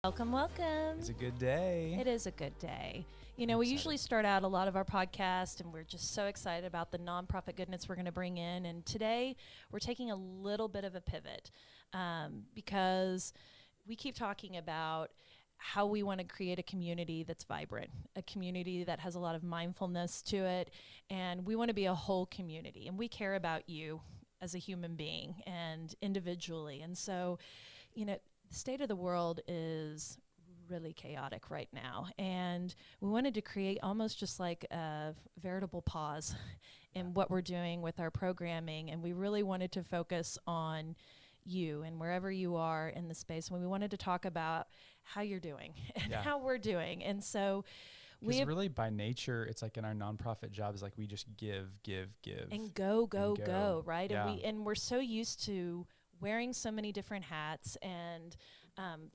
Welcome, welcome. It's a good day. It is a good day. You know, we usually start out a lot of our podcast, and we're just so excited about the nonprofit goodness we're going to bring in. And today, we're taking a little bit of a pivot because we keep talking about how we want to create a community that's vibrant, a community that has a lot of mindfulness to it, and we want to be a whole community. And we care about you as a human being and individually. And so, you know, the state of the world is really chaotic right now, and we wanted to create almost just like a veritable pause in what we're doing with our programming, and we really wanted to focus on you and wherever you are in the space. When we wanted to talk about how you're doing and how we're doing, and so we really by nature, it's like in our nonprofit job is like we just give, and go, right? Yeah. And we're so used to wearing so many different hats and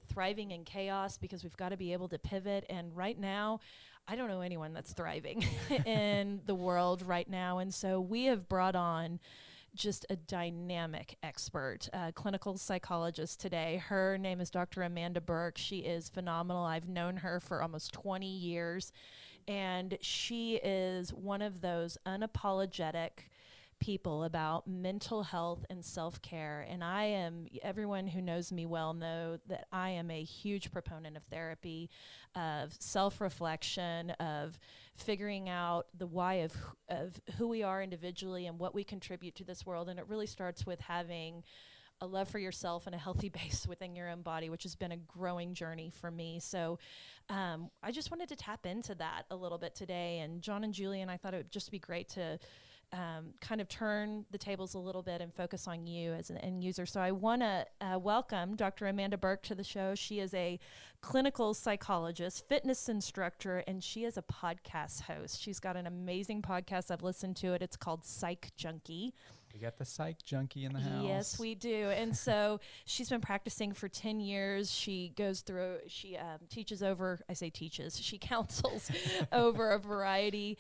thriving in chaos because we've got to be able to pivot. And right now, I don't know anyone that's thriving in the world right now. And so we have brought on just a dynamic expert, clinical psychologist today. Her name is Dr. Amanda Burke. She is phenomenal. I've known her for almost 20 years, and she is one of those unapologetic people about mental health and self-care. And everyone who knows me well know that I am a huge proponent of therapy, of self-reflection, of figuring out the why of who we are individually and what we contribute to this world. And it really starts with having a love for yourself and a healthy base within your own body, which has been a growing journey for me. So I just wanted to tap into that a little bit today. And John and Julie and I thought it would just be great to kind of turn the tables a little bit and focus on you as an end user. So I want to welcome Dr. Amanda Burke to the show. She is a clinical psychologist, fitness instructor, and she is a podcast host. She's got an amazing podcast. I've listened to it. It's called Psych Junkie. We got the Psych Junkie in the house. Yes, we do. And so she's been practicing for 10 years. She goes through, she teaches over, I say teaches, she counsels over a variety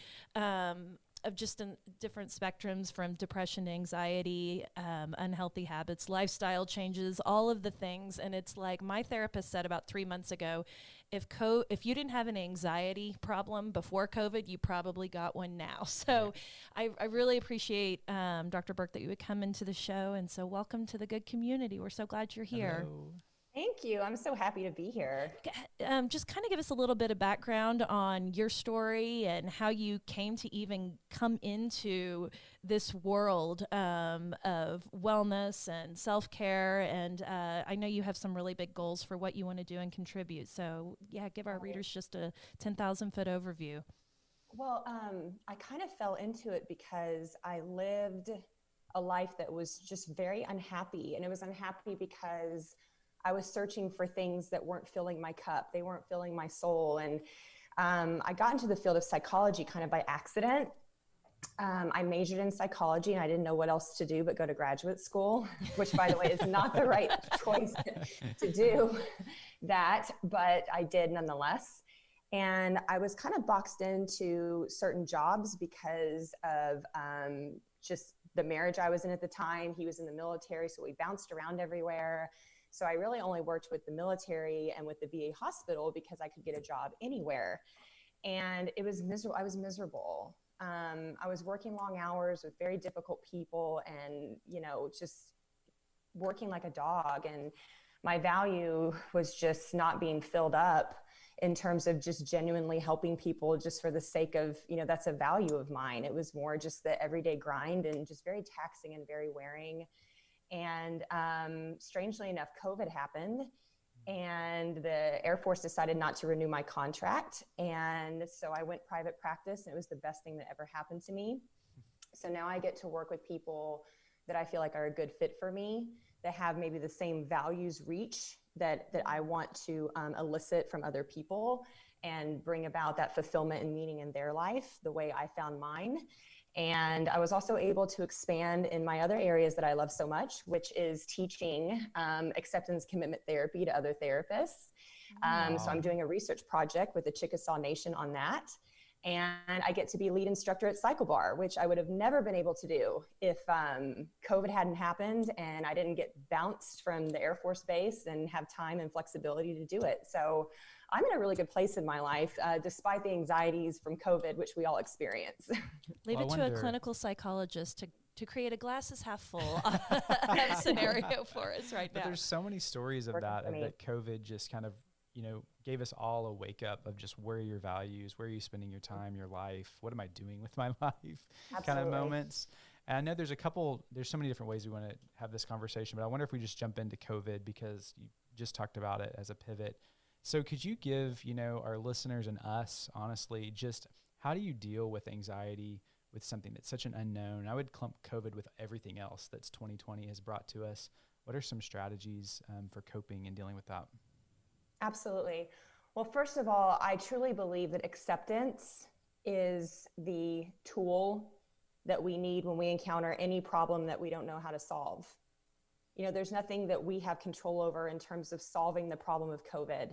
of just different spectrums, from depression to anxiety, unhealthy habits, lifestyle changes, all of the things. And it's like my therapist said about 3 months ago, if you didn't have an anxiety problem before COVID, you probably got one now. So I really appreciate, Dr. Burke, that you would come into the show. And so welcome to the good community. We're so glad you're here. Hello. Thank you. I'm so happy to be here. Just kind of give us a little bit of background on your story and how you came to even come into this world of wellness and self-care. And I know you have some really big goals for what you want to do and contribute. So yeah, give our readers just a 10,000-foot overview. Well, I kind of fell into it because I lived a life that was just very unhappy. And it was unhappy because I was searching for things that weren't filling my cup. They weren't filling my soul. And I got into the field of psychology kind of by accident. I majored in psychology, and I didn't know what else to do but go to graduate school, which, by the way, is not the right choice to do that, but I did nonetheless. And I was kind of boxed into certain jobs because of just the marriage I was in at the time. He was in the military, so we bounced around everywhere. So I really only worked with the military and with the VA hospital because I could get a job anywhere. And it was miserable. I was miserable. I was working long hours with very difficult people and, you know, just working like a dog. And my value was just not being filled up in terms of just genuinely helping people just for the sake of, you know, that's a value of mine. It was more just the everyday grind and just very taxing and very wearing. And strangely enough, COVID happened and the Air Force decided not to renew my contract. And so I went private practice, and it was the best thing that ever happened to me. So now I get to work with people that I feel like are a good fit for me, that have maybe the same values reach that I want to elicit from other people and bring about that fulfillment and meaning in their life the way I found mine. And I was also able to expand in my other areas that I love so much, which is teaching acceptance commitment therapy to other therapists. So I'm doing a research project with the Chickasaw Nation on that. And I get to be lead instructor at Cycle Bar, which I would have never been able to do if COVID hadn't happened and I didn't get bounced from the Air Force Base and have time and flexibility to do it. So I'm in a really good place in my life, despite the anxieties from COVID, which we all experience. Leave it to a clinical psychologist to create a glasses half full scenario for us right now. But there's so many stories of that COVID just kind of, gave us all a wake up of just where are your values, where are you spending your time, your life, what am I doing with my life kind of moments. And I know there's so many different ways we want to have this conversation, but I wonder if we just jump into COVID because you just talked about it as a pivot. So could you give, our listeners and us, honestly, just how do you deal with anxiety with something that's such an unknown? I would clump COVID with everything else that's 2020 has brought to us. What are some strategies for coping and dealing with that? Absolutely. Well, first of all, I truly believe that acceptance is the tool that we need when we encounter any problem that we don't know how to solve. There's nothing that we have control over in terms of solving the problem of COVID.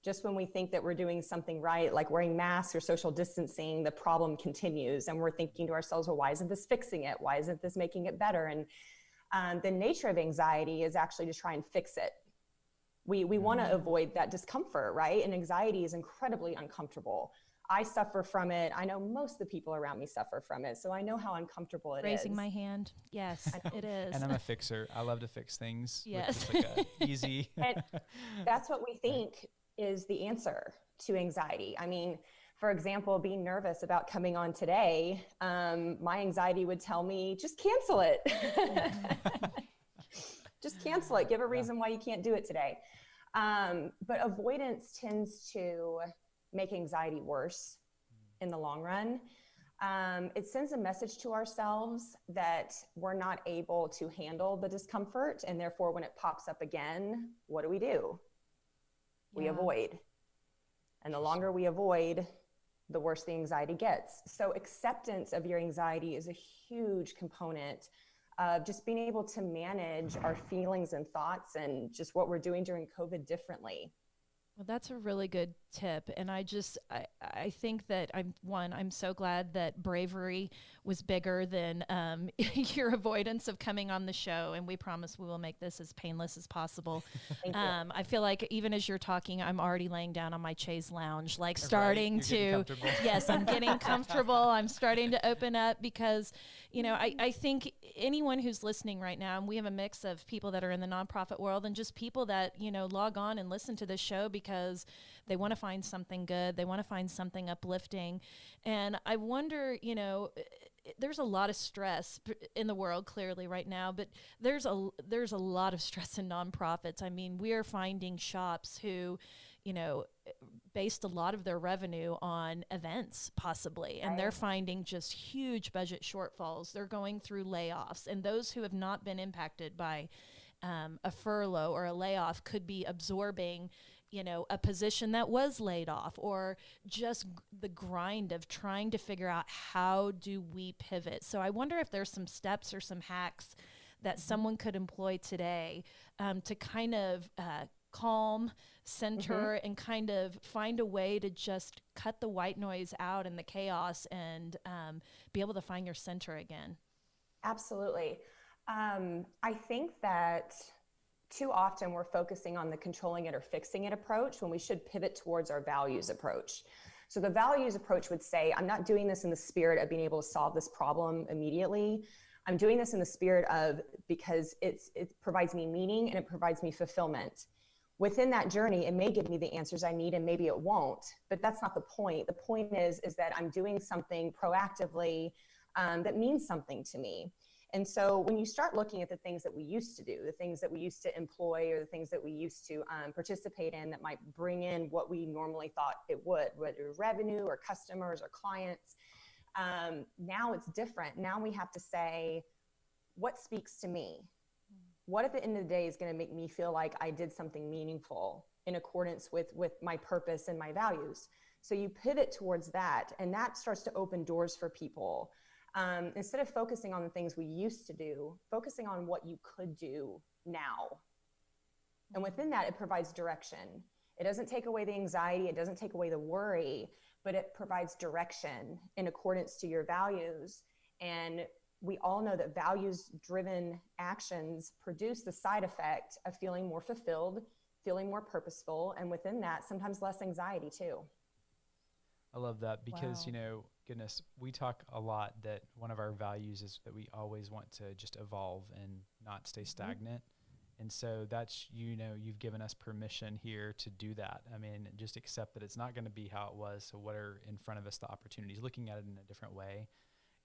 Just when we think that we're doing something right, like wearing masks or social distancing, the problem continues. And we're thinking to ourselves, well, why isn't this fixing it? Why isn't this making it better? And the nature of anxiety is actually to try and fix it. We want to avoid that discomfort, right? And anxiety is incredibly uncomfortable. I suffer from it. I know most of the people around me suffer from it. So I know how uncomfortable it is. Raising my hand. Yes, it is. And I'm a fixer. I love to fix things. Yes. With just like easy. And that's what we think is the answer to anxiety. I mean, for example, being nervous about coming on today, my anxiety would tell me, just cancel it. Just cancel it. Give a reason why you can't do it today. But avoidance tends to make anxiety worse in the long run. It sends a message to ourselves that we're not able to handle the discomfort. And therefore, when it pops up again, what do? We avoid. And the longer we avoid, the worse the anxiety gets. So acceptance of your anxiety is a huge component of just being able to manage our feelings and thoughts and just what we're doing during COVID differently. Well, that's a really good tip. And I think that I'm so glad that bravery was bigger than your avoidance of coming on the show. And we promise we will make this as painless as possible. I feel like even as you're talking, I'm already laying down on my chaise lounge, like starting to, yes, I'm getting comfortable. I'm starting to open up because, I think anyone who's listening right now, and we have a mix of people that are in the nonprofit world and just people that, log on and listen to this show because they want to find something good. They want to find something uplifting. And I wonder, there's a lot of stress in the world clearly right now, but there's a lot of stress in nonprofits. I mean, we are finding shops who, based a lot of their revenue on events possibly, and they're finding just huge budget shortfalls. They're going through layoffs, and those who have not been impacted by a furlough or a layoff could be absorbing a position that was laid off, or just the grind of trying to figure out how do we pivot. So I wonder if there's some steps or some hacks that someone could employ today to kind of calm, center, and kind of find a way to just cut the white noise out and the chaos and be able to find your center again. Absolutely. I think that too often we're focusing on the controlling it or fixing it approach when we should pivot towards our values approach. So the values approach would say, I'm not doing this in the spirit of being able to solve this problem immediately. I'm doing this in the spirit of because it provides me meaning and it provides me fulfillment. Within that journey, it may give me the answers I need and maybe it won't, but that's not the point. The point is that I'm doing something proactively that means something to me. And so when you start looking at the things that we used to do, the things that we used to employ or the things that we used to participate in that might bring in what we normally thought it would, whether revenue or customers or clients, now it's different. Now we have to say, what speaks to me? What at the end of the day is going to make me feel like I did something meaningful in accordance with my purpose and my values? So you pivot towards that, and that starts to open doors for people. Instead of focusing on the things we used to do, focusing on what you could do now. And within that, it provides direction. It doesn't take away the anxiety. It doesn't take away the worry, but it provides direction in accordance to your values. And we all know that values-driven actions produce the side effect of feeling more fulfilled, feeling more purposeful, and within that, sometimes less anxiety too. I love that because, Wow. you know, goodness, we talk a lot that one of our values is that we always want to just evolve and not stay stagnant. And so that's, you know, you've given us permission here to do that. I mean, just accept that it's not going to be how it was. So what are in front of us, the opportunities, looking at it in a different way.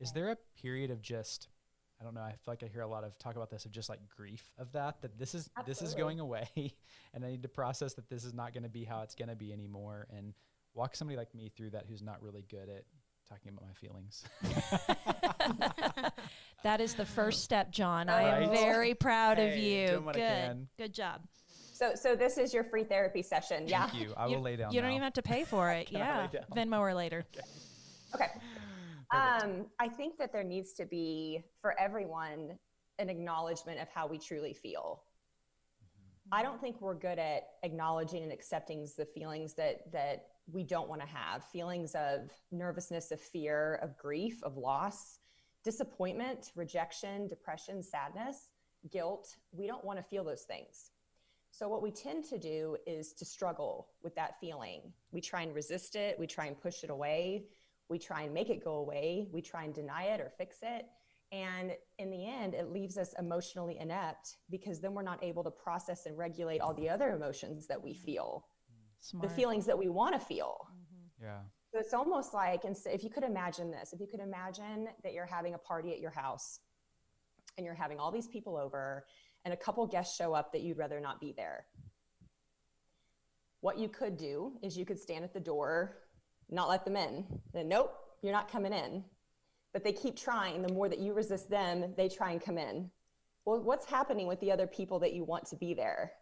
Is there a period of just, I don't know, I feel like I hear a lot of talk about this, of just like grief of that this is going away and I need to process that this is not going to be how it's going to be anymore, and walk somebody like me through that who's not really good at talking about my feelings. That is the first step, John. I am Right. very proud of Hey, you. doing what I can. Good job. So this is your free therapy session. Yeah. Thank you. I will lay down You don't now. even have to pay for it. Can I Yeah. lay down? Venmo her later. Okay. Perfect. I think that there needs to be, for everyone, an acknowledgement of how we truly feel. I don't think we're good at acknowledging and accepting the feelings that we don't want to have. Feelings of nervousness, of fear, of grief, of loss, disappointment, rejection, depression, sadness, guilt. We don't want to feel those things. So what we tend to do is to struggle with that feeling. We try and resist it. We try and push it away. We try and make it go away. We try and deny it or fix it. And in the end, it leaves us emotionally inept, because then we're not able to process and regulate all the other emotions that we feel, Smart. the feelings that we want to feel. Yeah. So it's almost like, if you could imagine this, if you could imagine that you're having a party at your house and you're having all these people over and a couple guests show up that you'd rather not be there. What you could do is you could stand at the door, not let them in. Then, nope, you're not coming in. But they keep trying. The more that you resist them, they try and come in. Well, what's happening with the other people that you want to be there?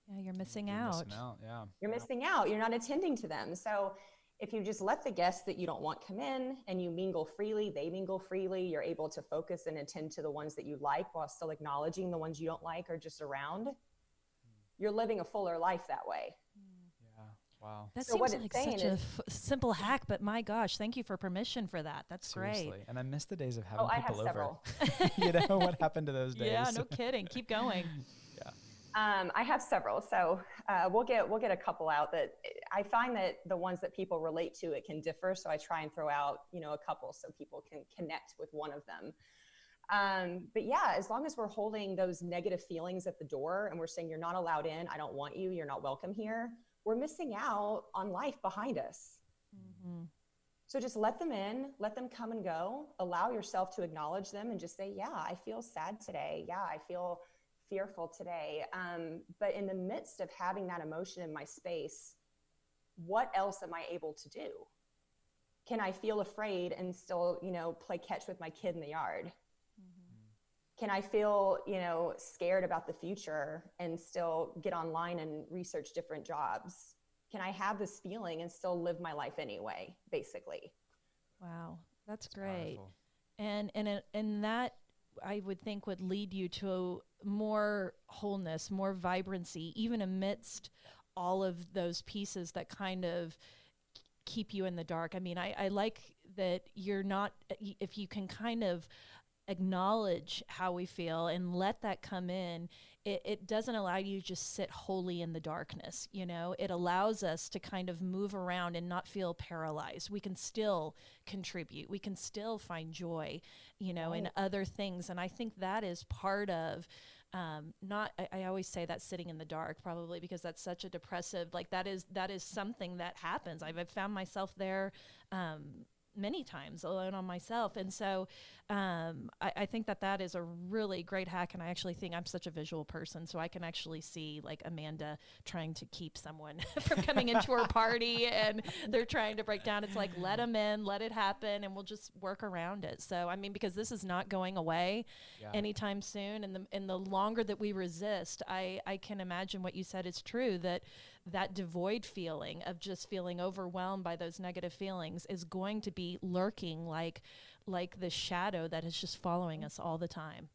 Yeah, you're missing You're out. missing out. Yeah. You're missing out. You're not attending to them. So if you just let the guests that you don't want come in and you mingle freely, they mingle freely, you're able to focus and attend to the ones that you like while still acknowledging the ones you don't like or just around. You're living a fuller life that way. Yeah. Wow. That So what seems it's like saying such a is- simple hack, but my gosh, thank you for permission for that. That's Seriously. great. And I miss the days of having Oh, I have people over. several. You know, what happened to those days? Yeah, no kidding. Keep going. Yeah. I have several. So we'll get a couple out that I find that the ones that people relate to, it can differ. So I try and throw out, a couple so people can connect with one of them. But yeah, as long as we're holding those negative feelings at the door and we're saying, you're not allowed in, I don't want you, you're not welcome here, we're missing out on life behind us. Mm-hmm. So just let them in, let them come and go, allow yourself to acknowledge them and just say, yeah, I feel sad today. Yeah, I feel fearful today. But in the midst of having that emotion in my space, what else am I able to do? Can I feel afraid and still, play catch with my kid in the yard? Can I feel, scared about the future and still get online and research different jobs? Can I have this feeling and still live my life anyway, basically? Wow, that's It's great. powerful. And that, I would think, would lead you to more wholeness, more vibrancy, even amidst all of those pieces that kind of keep you in the dark. I mean, I like that you're not, if you can kind of acknowledge how we feel and let that come in, it doesn't allow you to just sit wholly in the darkness. It allows us to kind of move around and not feel paralyzed. We can still contribute. We can still find joy, in other things. And I think that is part of I always say that sitting in the dark, probably because that's such a depressive, like that is something that happens. I've found myself there many times alone on myself. And so I think that is a really great hack. And I actually think I'm such a visual person, so I can actually see like Amanda trying to keep someone from coming into her party and they're trying to break down. It's like, let them in, let it happen, and we'll just work around it. So, I mean, because this is not going away anytime soon. And the longer that we resist, I can imagine what you said is true, that devoid feeling of just feeling overwhelmed by those negative feelings is going to be lurking like the shadow that is just following us all the time.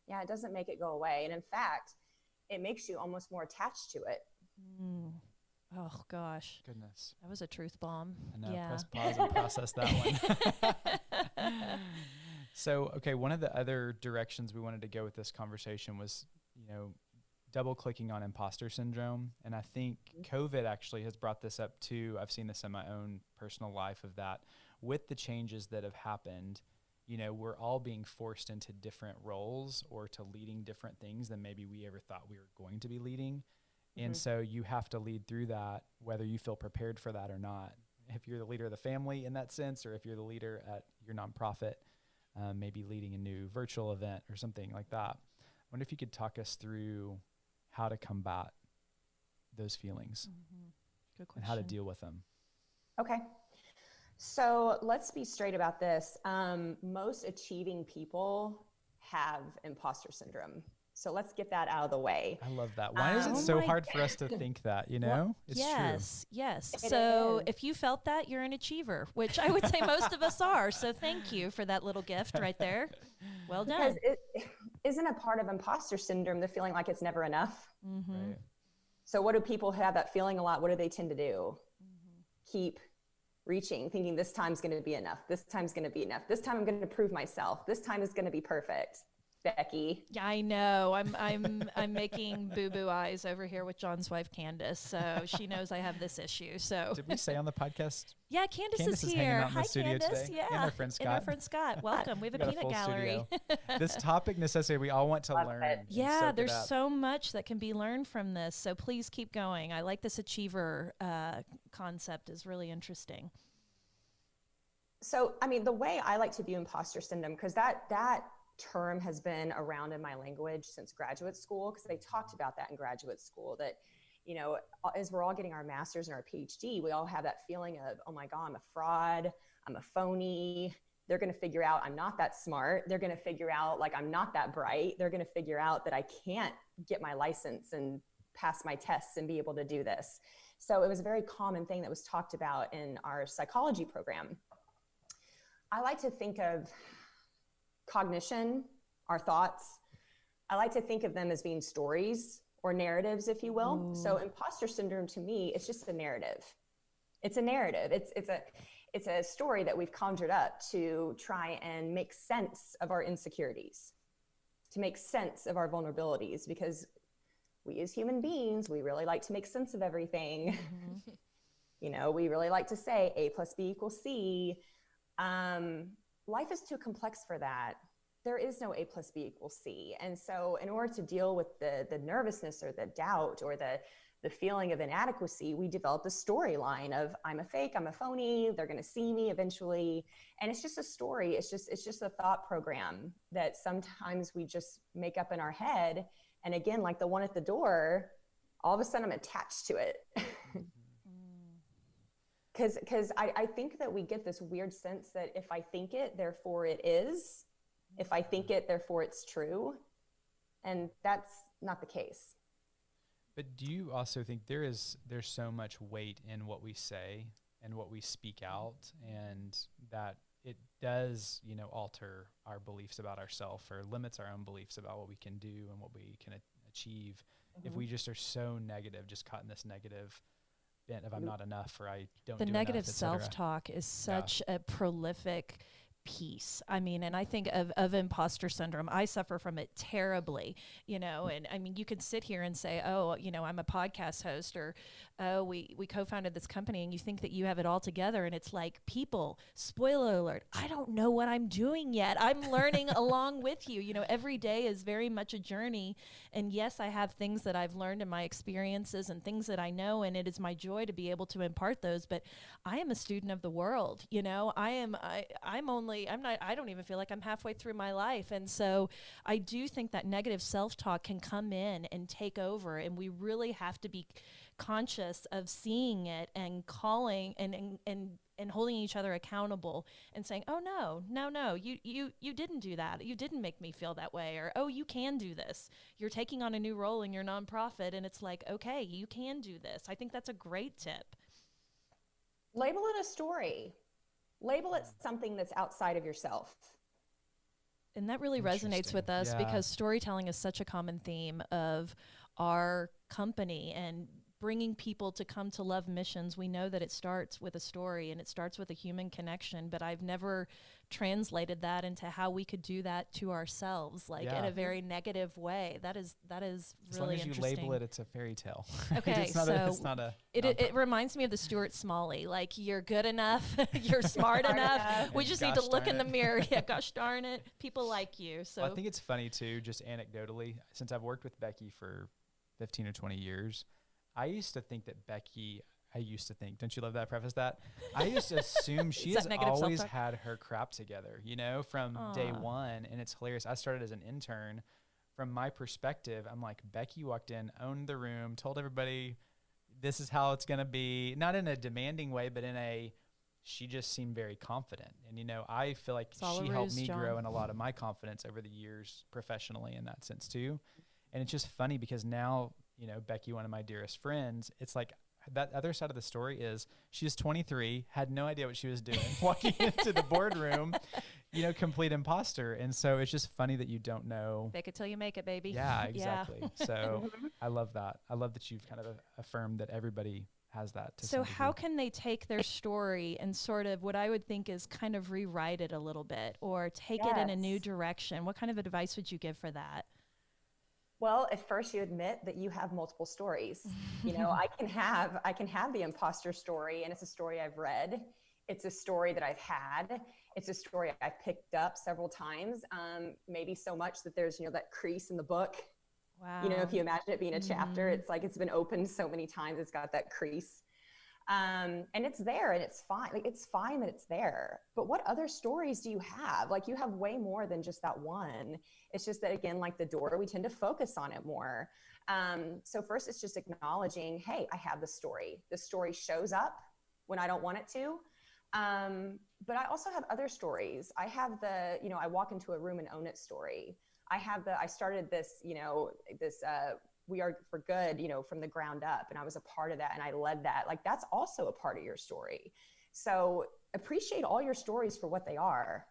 Yeah, it doesn't make it go away. And in fact, it makes you almost more attached to it. Oh gosh. Goodness. That was a truth bomb. I know. Yeah. Press pause and process that one. So, okay, one of the other directions we wanted to go with this conversation was, double clicking on imposter syndrome. And I think COVID actually has brought this up too. I've seen this in my own personal life of that with the changes that have happened. We're all being forced into different roles or to leading different things than maybe we ever thought we were going to be leading. And so you have to lead through that, whether you feel prepared for that or not. If you're the leader of the family in that sense, or if you're the leader at your nonprofit, maybe leading a new virtual event or something like that. I wonder if you could talk us through how to combat those feelings. Good question. And how to deal with them. Okay. So let's be straight about this. Most achieving people have imposter syndrome. So let's get that out of the way. I love that. Why is it so hard for us to think that, Well, It's yes, true. Yes. It So is. if you felt that, you're an achiever, which I would say most of us are. So thank you for that little gift right there. Well done. Because it isn't a part of imposter syndrome, the feeling like it's never enough. Right. So what do people who have that feeling a lot? What do they tend to do? Keep reaching, thinking this time's going to be enough. This time's going to be enough. This time I'm going to prove myself. This time is going to be perfect. Becky. Yeah, I know. I'm making boo-boo eyes over here with John's wife, Candace. So she knows I have this issue. So Did we say on the podcast? yeah, Candace is hanging here. out in the Hi, studio Candace. today. Yeah, And our friend Scott. And our friend Scott. Welcome. We have a We got a peanut full gallery. This topic necessitated, we all want to Love learn. it. and Yeah, soak it there's up. so much that can be learned from this. So please keep going. I like this achiever concept is really interesting. So, the way I like to view imposter syndrome, because that term has been around in my language since graduate school, because they talked about that in graduate school, that, as we're all getting our master's and our PhD, we all have that feeling of, oh my God, I'm a fraud, I'm a phony. They're going to figure out I'm not that smart. They're going to figure out like I'm not that bright. They're going to figure out that I can't get my license and pass my tests and be able to do this. So it was a very common thing that was talked about in our psychology program. I like to think of cognition, our thoughts. I like to think of them as being stories or narratives, if you will. So imposter syndrome to me, it's just a narrative. It's a narrative. It's a story that we've conjured up to try and make sense of our insecurities, to make sense of our vulnerabilities, because we as human beings, we really like to make sense of everything. We really like to say A plus B equals C. Life is too complex for that. There is no A plus B equals C. And so in order to deal with the nervousness or the doubt or the feeling of inadequacy, we developed a storyline of I'm a fake, I'm a phony, they're going to see me eventually. And it's just a story. It's just a thought program that sometimes we just make up in our head. And again, like the one at the door, all of a sudden I'm attached to it. Because I think that we get this weird sense that if I think it, therefore it is. If I think it, therefore it's true. And that's not the case. But do you also think there's so much weight in what we say and what we speak out, and that it does, alter our beliefs about ourselves or limits our own beliefs about what we can do and what we can achieve if we just are so negative, just caught in this negative bent of I'm not enough or I don't do The enough, negative et cetera. self-talk is such a prolific piece. And I think of imposter syndrome. I suffer from it terribly, and you could sit here and say, oh, I'm a podcast host, or, oh, we co-founded this company, and you think that you have it all together. And it's like, people, spoiler alert, I don't know what I'm doing yet. I'm learning along with you. Every day is very much a journey. And yes, I have things that I've learned in my experiences and things that I know, and it is my joy to be able to impart those. But I am a student of the world. I don't even feel like I'm halfway through my life. And so I do think that negative self-talk can come in and take over, and we really have to be conscious of seeing it and calling and holding each other accountable and saying, oh no, you didn't do that. You didn't make me feel that way. Or, oh, you can do this. You're taking on a new role in your nonprofit, and it's like, okay, you can do this. I think that's a great tip. Label it a story. Label it something that's outside of yourself. And that really resonates with us because storytelling is such a common theme of our company. And bringing people to come to love missions, we know that it starts with a story and it starts with a human connection, but I've never translated that into how we could do that to ourselves, like in a very negative way. That is really interesting. As long as you label it, it's a fairy tale. Okay, it reminds me of the Stuart Smalley, like, you're good enough, you're smart enough. We just need to look in the mirror. Yeah, gosh darn it, people like you. So I think it's funny too, just anecdotally, since I've worked with Becky for 15 or 20 years, I used to think that Becky. Don't you love that I preface that? I used to assume she has always had her crap together, from day one. And it's hilarious. I started as an intern. From my perspective, I'm like, Becky walked in, owned the room, told everybody this is how it's going to be. Not in a demanding way, but she just seemed very confident. And, I feel like she helped me grow in a lot of my confidence over the years professionally in that sense too. And it's just funny because now, Becky, one of my dearest friends, it's like, that other side of the story is she's 23, had no idea what she was doing, walking into the boardroom, complete imposter. And so it's just funny that you don't know. Fake it till you make it, baby. Yeah, exactly. Yeah. So I love that. I love that you've kind of affirmed that everybody has that. So how can they take their story and sort of what I would think is kind of rewrite it a little bit or take it in a new direction? What kind of advice would you give for that? Well, at first you admit that you have multiple stories. I can have the imposter story, and it's a story I've read. It's a story that I've had. It's a story I've picked up several times, maybe so much that there's, that crease in the book. Wow. If you imagine it being a chapter, it's like it's been opened so many times, it's got that crease. And it's there and it's fine. Like, it's fine that it's there. But what other stories do you have? Like, you have way more than just that one. It's just that, again, like the door, we tend to focus on it more. So first it's just acknowledging, hey, I have the story. The story shows up when I don't want it to. But I also have other stories. I have I walk into a room and own it story. I started this, We Are for Good, from the ground up. And I was a part of that. And I led that. Like, that's also a part of your story. So appreciate all your stories for what they are.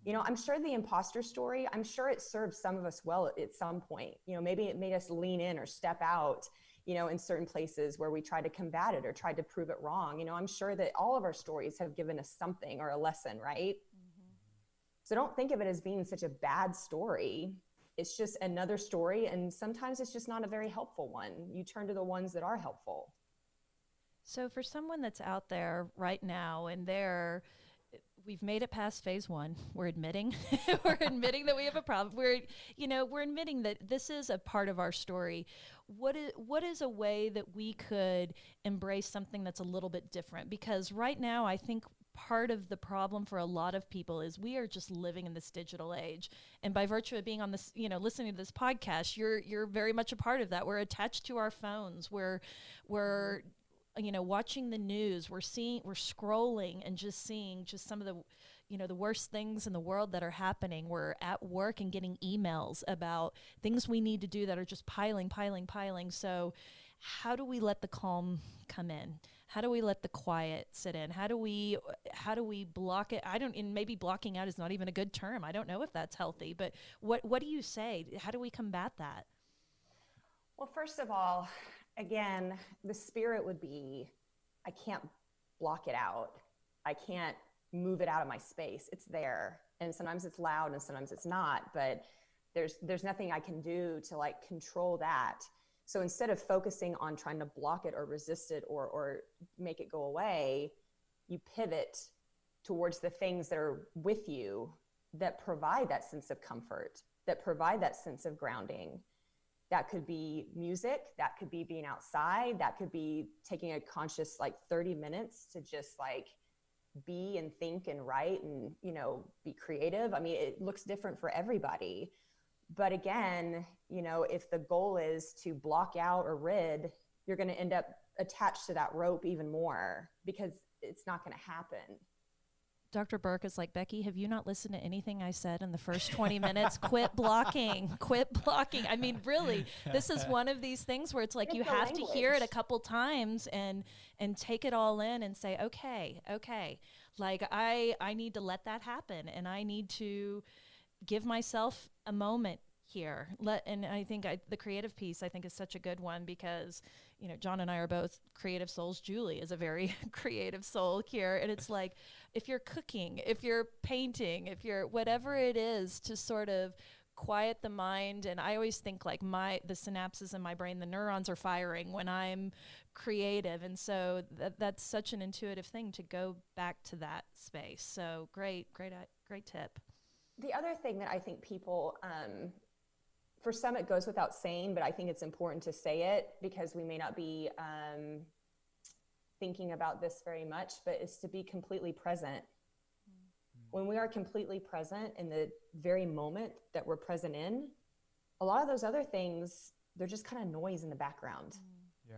I'm sure the imposter story, I'm sure it served some of us well at some point. Maybe it made us lean in or step out, in certain places where we tried to combat it or tried to prove it wrong. I'm sure that all of our stories have given us something or a lesson, right? Mm-hmm. So don't think of it as being such a bad story. It's just another story, and sometimes it's just not a very helpful one. You turn to the ones that are helpful. So for someone that's out there right now and we've made it past phase one, we're admitting that we have a problem. We're admitting that this is a part of our story. What is a way that we could embrace something that's a little bit different? Because right now, I think part of the problem for a lot of people is we are just living in this digital age. And by virtue of being on this, listening to this podcast, you're very much a part of that. We're attached to our phones. We're watching the news. We're scrolling and just seeing some of the worst things in the world that are happening. We're at work and getting emails about things we need to do that are just piling. So how do we let the calm come in? How do we let the quiet sit in? How do we block it? And maybe blocking out is not even a good term. I don't know if that's healthy, but what do you say? How do we combat that? Well, first of all, again, the spirit would be, I can't block it out. I can't move it out of my space. It's there. And sometimes it's loud and sometimes it's not, but there's nothing I can do to like control that. So instead of focusing on trying to block it or resist it or make it go away, you pivot towards the things that are with you that provide that sense of comfort, that provide that sense of grounding. That could be music, that could be being outside, that could be taking a conscious 30 minutes to just be and think and write and, be creative. I mean, it looks different for everybody. But again, if the goal is to block out or rid, you're going to end up attached to that rope even more because it's not going to happen. Dr. Burke is like, Becky, have you not listened to anything I said in the first 20 minutes? Quit blocking. I mean, really, this is one of these things where it's like you have to hear it a couple times and take it all in and say, okay. Like I need to let that happen. And I need to give myself a moment here. And I think the creative piece, I think, is such a good one because, you know, John and I are both creative souls. Julie is a very creative soul here. And it's like, if you're cooking, if you're painting, if you're whatever it is to sort of quiet the mind. And I always think like the synapses in my brain, the neurons are firing when I'm creative. And so that's such an intuitive thing to go back to that space. So great tip. The other thing that I think people, for some it goes without saying, but I think it's important to say it because we may not be thinking about this very much, but it's to be completely present. When we are completely present in the very moment that we're present in, a lot of those other things, they're just kind of noise in the background. Yeah.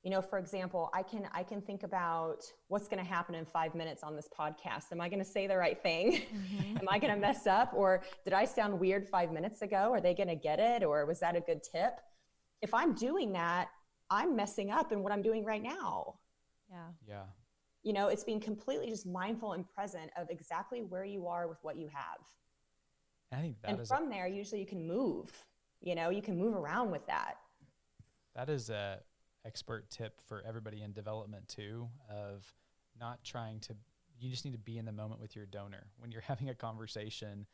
You know, for example, I can think about what's going to happen in 5 minutes on this podcast. Am I going to say the right thing? Am I going to mess up? Or did I sound weird 5 minutes ago? Are they going to get it? Or was that a good tip? If I'm doing that, I'm messing up in what I'm doing right now. Yeah. You know, it's being completely just mindful and present of exactly where you are with what you have. I think and from there, usually you can move, you know, you can move around with that. That is a expert tip for everybody in development too, of not trying to, you just need to be in the moment with your donor when you're having a conversation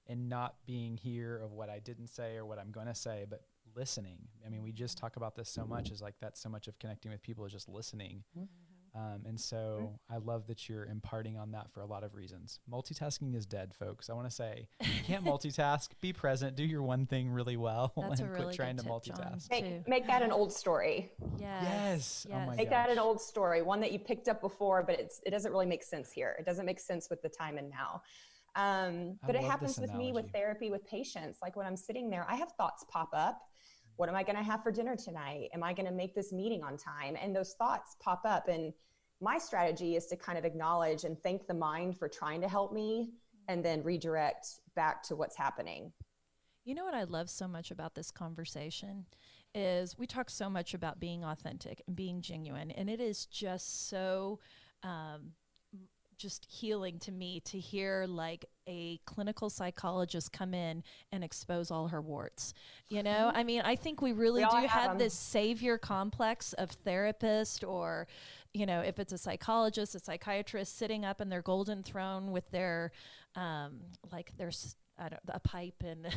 and not being here of what I didn't say or what I'm going to say, but listening. I mean, we just talk about this so much, is like, that's so much of connecting with people is just listening. And so I love that you're imparting on that for a lot of reasons. Multitasking is dead, folks. I want to say, you can't multitask, be present, do your one thing really well, That's and a really quit trying good to tip, multitask. John, Make that an old story. Yes. Oh my Make that an old story, one that you picked up before, but it doesn't really make sense here. It doesn't make sense with the time and now. But it happens with me with therapy, with patients. Like when I'm sitting there, I have thoughts pop up. What am I going to have for dinner tonight? Am I going to make this meeting on time? And those thoughts pop up. And my strategy is to kind of acknowledge and thank the mind for trying to help me and then redirect back to what's happening. You know what I love so much about this conversation is we talk so much about being authentic and being genuine. And it is just so just healing to me to hear like a clinical psychologist come in and expose all her warts. You know, I mean, I think we really do have this savior complex of therapist, or, you know, if it's a psychologist, a psychiatrist sitting up in their golden throne with their, like their a pipe, and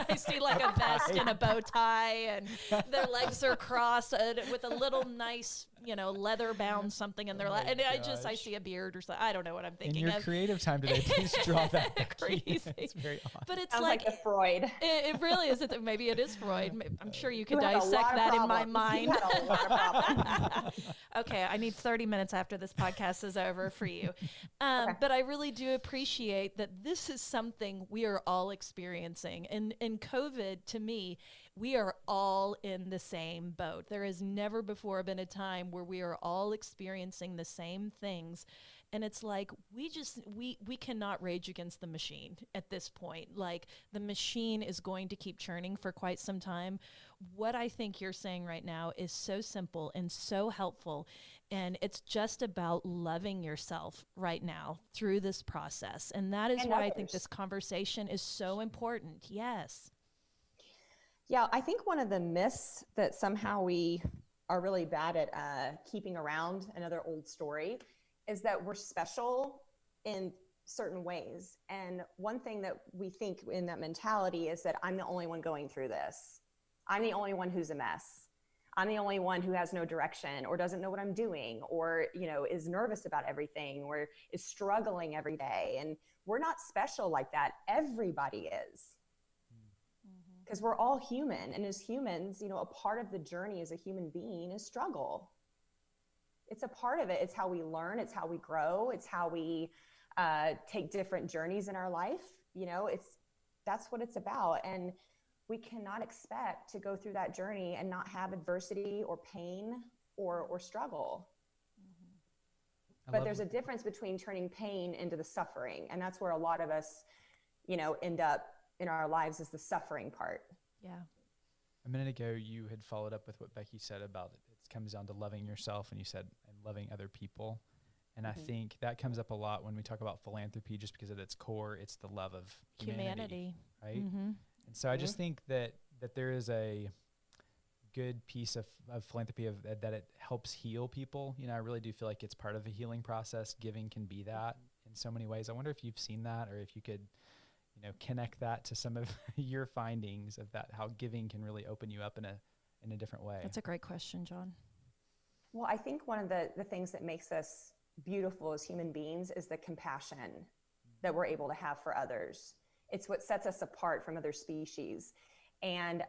I see like a vest and a bow tie, and their legs are crossed with a little nice, you know, leather bound something in their lap. And I see a beard or something. I don't know what I'm thinking in your creative time today, please draw that. Crazy. It's very odd. But it's like a Freud. It really is. Maybe it is Freud. I'm sure you could dissect that in my mind. You had a lot of problems. Okay, I need 30 minutes after this podcast is over for you. But I really do appreciate that this is something we are all experiencing. And in COVID, to me, we are all in the same boat. There has never before been a time where we are all experiencing the same things. And it's like, we cannot rage against the machine at this point. Like, the machine is going to keep churning for quite some time. What I think you're saying right now is so simple and so helpful. And it's just about loving yourself right now through this process. And that is why I think this conversation is so important. Yes. Yeah, I think one of the myths that somehow we are really bad at keeping around, another old story, is that we're special in certain ways. And one thing that we think in that mentality is that I'm the only one going through this. I'm the only one who's a mess. I'm the only one who has no direction or doesn't know what I'm doing, or, you know, is nervous about everything, or is struggling every day. And we're not special like that. Everybody is. Because we're all human. And as humans, you know, a part of the journey as a human being is struggle. It's a part of it. It's how we learn. It's how we grow. It's how we take different journeys in our life. You know, that's what it's about. And we cannot expect to go through that journey and not have adversity or pain or struggle. But there's a difference between turning pain into the suffering. And that's where a lot of us, you know, end up in our lives, is the suffering part. Yeah. A minute ago, you had followed up with what Becky said about it. It comes down to loving yourself, and you said, and loving other people. And I think that comes up a lot when we talk about philanthropy, just because at its core, it's the love of humanity. Right? And so I just think that there is a good piece of philanthropy that it helps heal people. You know, I really do feel like it's part of a healing process. Giving can be that in so many ways. I wonder if you've seen that, or if you could, you know, connect that to some of your findings of that, how giving can really open you up in a different way. That's a great question, John. Well, I think one of the things that makes us beautiful as human beings is the compassion that we're able to have for others. It's what sets us apart from other species. And,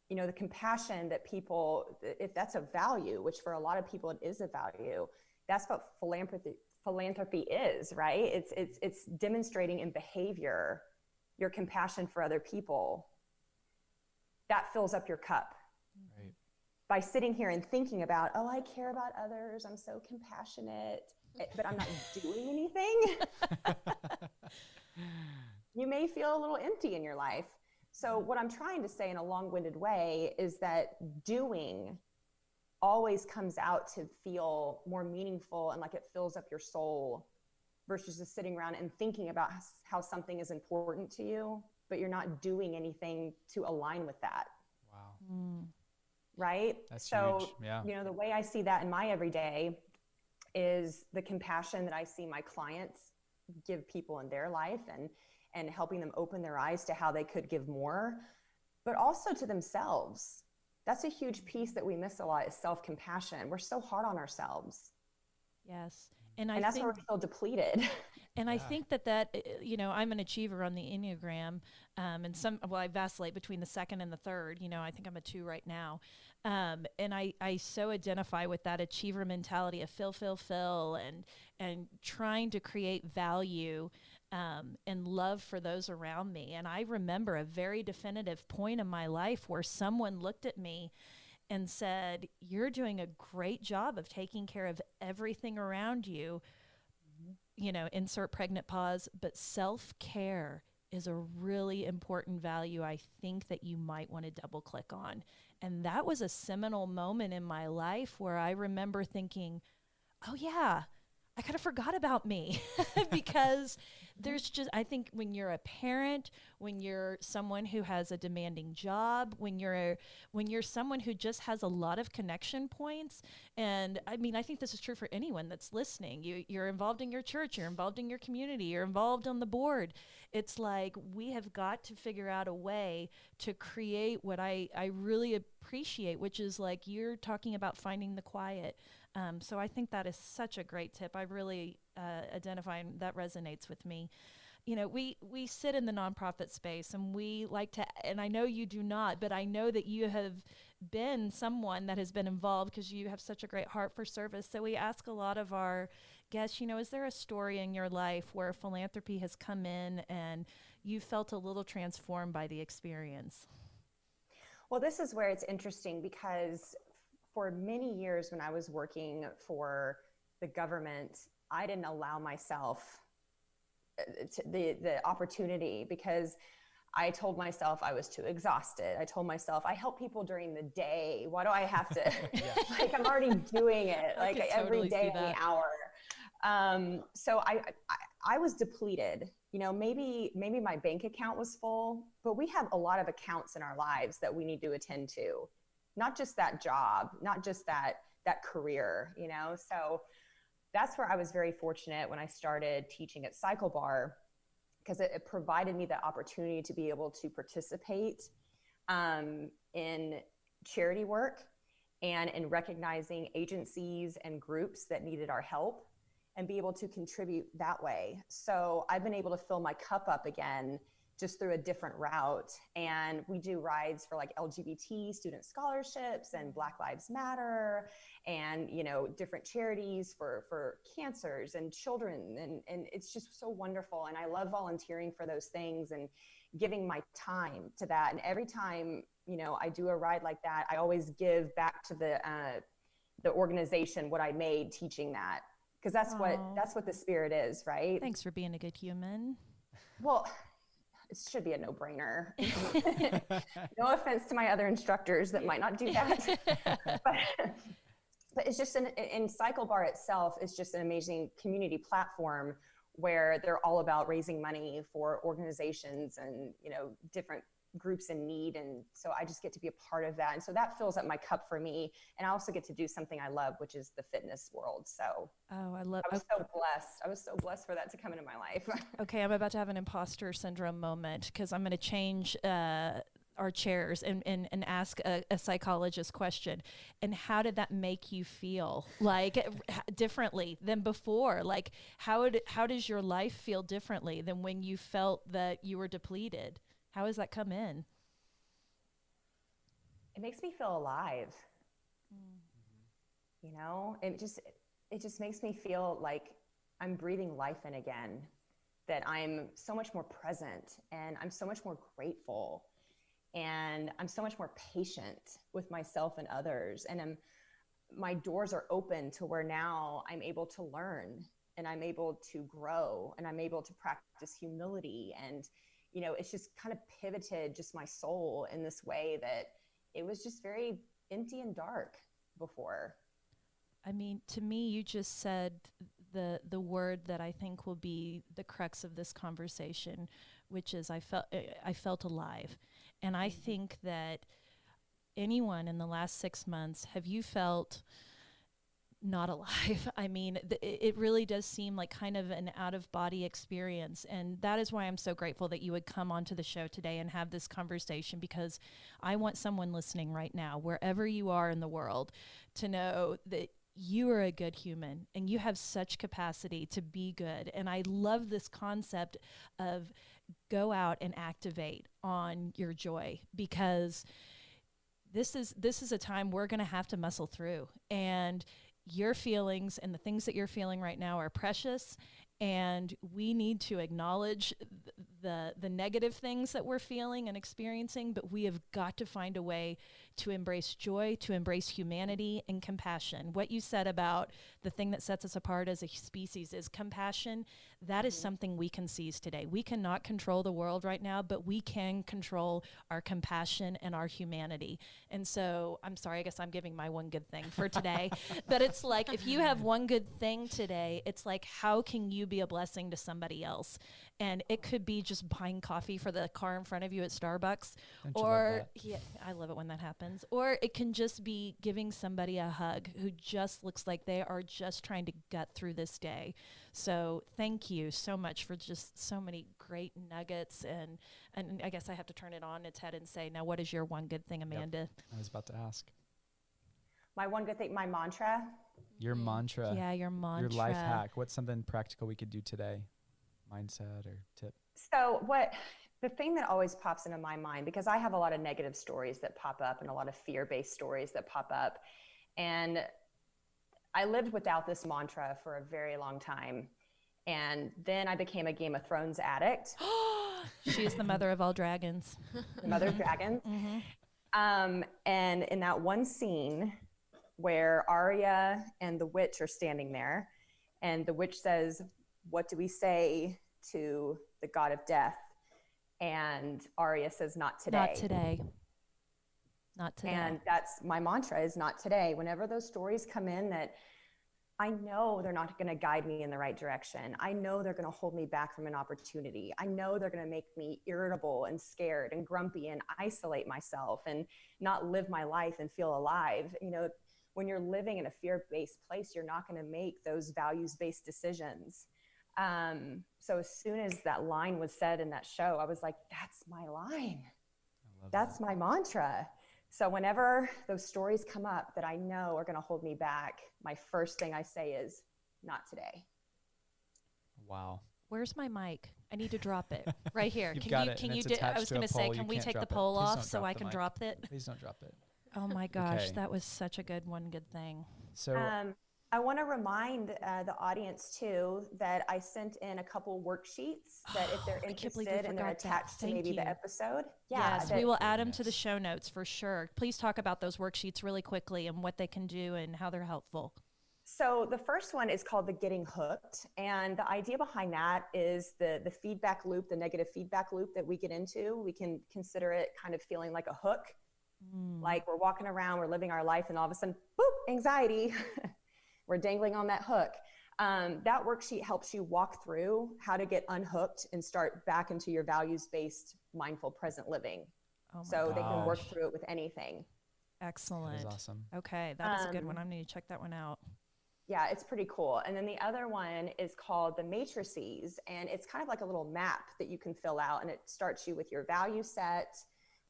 you know, the compassion that people, if that's a value, which for a lot of people it is a value, that's what philanthropy is, right? It's demonstrating in behavior your compassion for other people. That fills up your cup. Right. By sitting here and thinking about, oh, I care about others, I'm so compassionate, but I'm not doing anything. You may feel a little empty in your life. So what I'm trying to say in a long-winded way is that doing always comes out to feel more meaningful and like it fills up your soul, versus just sitting around and thinking about how something is important to you, but you're not doing anything to align with that. Wow. Right? That's so, huge. Yeah. You know, the way I see that in my everyday is the compassion that I see my clients give people in their life, and helping them open their eyes to how they could give more, but also to themselves. That's a huge piece that we miss a lot, is self-compassion. We're so hard on ourselves. Yes. And that's why we're so depleted. And I think that, you know, I'm an achiever on the Enneagram, and I vacillate between the second and the third. You know, I think I'm a 2 right now. And I so identify with that achiever mentality of fill, and trying to create value and love for those around me. And I remember a very definitive point in my life where someone looked at me and said, "You're doing a great job of taking care of everything around you." You know, insert pregnant pause, but self-care is a really important value I think that you might want to double click on. And that was a seminal moment in my life where I remember thinking, oh yeah, I kind of forgot about me. Because there's just, I think when you're a parent, when you're someone who has a demanding job, when you're someone who just has a lot of connection points, and I mean, I think this is true for anyone that's listening. You're involved in your church, you're involved in your community, you're involved on the board. It's like we have got to figure out a way to create what I really appreciate, which is like you're talking about finding the quiet. So I think that is such a great tip. I really identify, and that resonates with me. You know, we sit in the nonprofit space, and we like to, and I know you do not, but I know that you have been someone that has been involved because you have such a great heart for service. So we ask a lot of our guests, you know, is there a story in your life where philanthropy has come in and you felt a little transformed by the experience? Well, this is where it's interesting, because for many years when I was working for the government, I didn't allow myself the opportunity, because I told myself I was too exhausted. I told myself I help people during the day. Why do I have to? Like, I'm already doing it like every day in the hour. So I was depleted. You know, maybe my bank account was full, but we have a lot of accounts in our lives that we need to attend to. Not just that job, not just that career, you know? So that's where I was very fortunate when I started teaching at Psych Bar, because it provided me the opportunity to be able to participate in charity work and in recognizing agencies and groups that needed our help, and be able to contribute that way. So I've been able to fill my cup up again, just through a different route. And we do rides for like LGBT student scholarships and Black Lives Matter, and, you know, different charities for cancers and children. And it's just so wonderful. And I love volunteering for those things and giving my time to that. And every time, you know, I do a ride like that, I always give back to the organization what I made teaching that. Because that's what the spirit is, right? Thanks for being a good human. Well, it should be a no-brainer. No offense to my other instructors that might not do that. but it's just in Psych Bar itself, it's just an amazing community platform where they're all about raising money for organizations and, you know, different groups in need. And so I just get to be a part of that. And so that fills up my cup for me. And I also get to do something I love, which is the fitness world. So I was so blessed. I was so blessed for that to come into my life. Okay, I'm about to have an imposter syndrome moment because I'm going to change our chairs and ask a psychologist question. And how did that make you feel? Like differently than before? Like how does your life feel differently than when you felt that you were depleted? How has that come in? It makes me feel alive. You know, it just makes me feel like I'm breathing life in again, that I'm so much more present and I'm so much more grateful. And I'm so much more patient with myself and others. And my doors are open to where now I'm able to learn and I'm able to grow and I'm able to practice humility. And, you know, it's just kind of pivoted just my soul in this way that it was just very empty and dark before. I mean, to me, you just said the word that I think will be the crux of this conversation, which is I felt alive. And I think that anyone in the last 6 months, have you felt not alive? I mean, it really does seem like kind of an out-of-body experience. And that is why I'm so grateful that you would come onto the show today and have this conversation, because I want someone listening right now, wherever you are in the world, to know that you are a good human and you have such capacity to be good. And I love this concept of go out and activate on your joy, because this is a time we're going to have to muscle through, and your feelings and the things that you're feeling right now are precious, and we need to acknowledge the negative things that we're feeling and experiencing, but we have got to find a way to embrace joy, to embrace humanity and compassion. What you said about the thing that sets us apart as a species is compassion. That is something we can seize today. We cannot control the world right now, but we can control our compassion and our humanity. And so, I'm sorry, I guess I'm giving my one good thing for today, but it's like, if you have one good thing today, it's like, how can you be a blessing to somebody else? And it could be just buying coffee for the car in front of you at Starbucks. Or, yeah, I love it when that happens. Or it can just be giving somebody a hug who just looks like they are just trying to gut through this day. So thank you so much for just so many great nuggets. And I guess I have to turn it on its head and say, now what is your one good thing, Amanda? Yep. I was about to ask. My one good thing, my mantra. Your mantra. Yeah, your mantra. Your life hack. What's something practical we could do today? Mindset or tip? So the thing that always pops into my mind, because I have a lot of negative stories that pop up and a lot of fear-based stories that pop up. And I lived without this mantra for a very long time. And then I became a Game of Thrones addict. She is the mother of all dragons. The mother of dragons. Mm-hmm. And in that one scene where Arya and the witch are standing there, and the witch says, "What do we say to the god of death?" And Arya says, "Not today." Not today. Not today. And that's my mantra, is not today. Whenever those stories come in that I know they're not going to guide me in the right direction, I know they're going to hold me back from an opportunity, I know they're going to make me irritable and scared and grumpy and isolate myself and not live my life and feel alive. You know, when you're living in a fear-based place, you're not going to make those values-based decisions. So as soon as that line was said in that show, I was like, that's my line. That's my mantra. So whenever those stories come up that I know are going to hold me back, my first thing I say is, not today. Wow. Where's my mic? I need to drop it right here. I was going to say, can we take the pole off so I can drop it? Please don't drop it. Oh my gosh, that was such a good thing. So I want to remind the audience too that I sent in a couple worksheets that if they're interested and they're attached to maybe the episode. Yeah, yes, we will add them to the show notes for sure. Please talk about those worksheets really quickly and what they can do and how they're helpful. So the first one is called the Getting Hooked. And the idea behind that is the feedback loop, the negative feedback loop that we get into. We can consider it kind of feeling like a hook. Like we're walking around, we're living our life, and all of a sudden, boop, anxiety. We're dangling on that hook. That worksheet helps you walk through how to get unhooked and start back into your values-based, mindful, present living. so they can work through it with anything. Excellent. That is awesome. Okay, that is a good one. I need to check that one out. Yeah, it's pretty cool. And then the other one is called the Matrices, and it's kind of like a little map that you can fill out, and it starts you with your value set,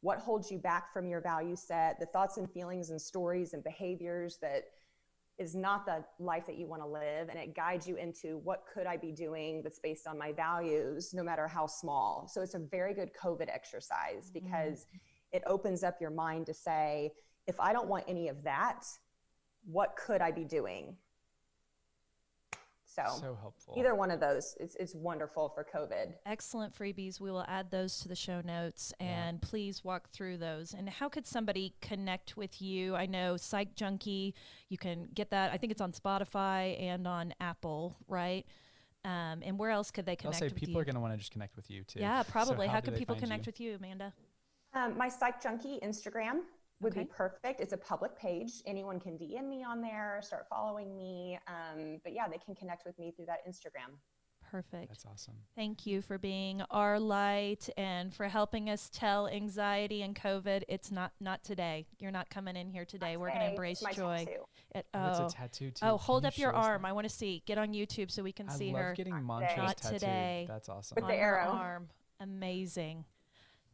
what holds you back from your value set, the thoughts and feelings and stories and behaviors that is not the life that you want to live, and it guides you into what could I be doing that's based on my values, no matter how small. So it's a very good COVID exercise because it opens up your mind to say, if I don't want any of that, what could I be doing? So helpful. Either one of those, it's wonderful for COVID. Excellent freebies. We will add those to the show notes, and please walk through those. And how could somebody connect with you? I know Psych Junkie, you can get that. I think it's on Spotify and on Apple, right? And where else could they connect with you? I'll say people are going to want to just connect with you too. Yeah, probably. So how can people connect with you, Amanda? My Psych Junkie Instagram would be perfect. It's a public page. Anyone can DM me on there, start following me. But yeah, they can connect with me through that Instagram. Perfect. That's awesome. Thank you for being our light and for helping us tell anxiety and COVID. It's not today. You're not coming in here today. We're going to embrace joy. It's a tattoo too. Oh, hold up your arm. I want to see. Get on YouTube so we can see her. I love getting mantras Not tattooed. today. That's awesome. With the arrow. Arm. Amazing.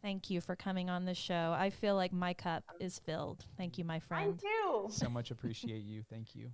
Thank you for coming on the show. I feel like my cup is filled. Thank you, my friend. Mine too. So much appreciate you. Thank you.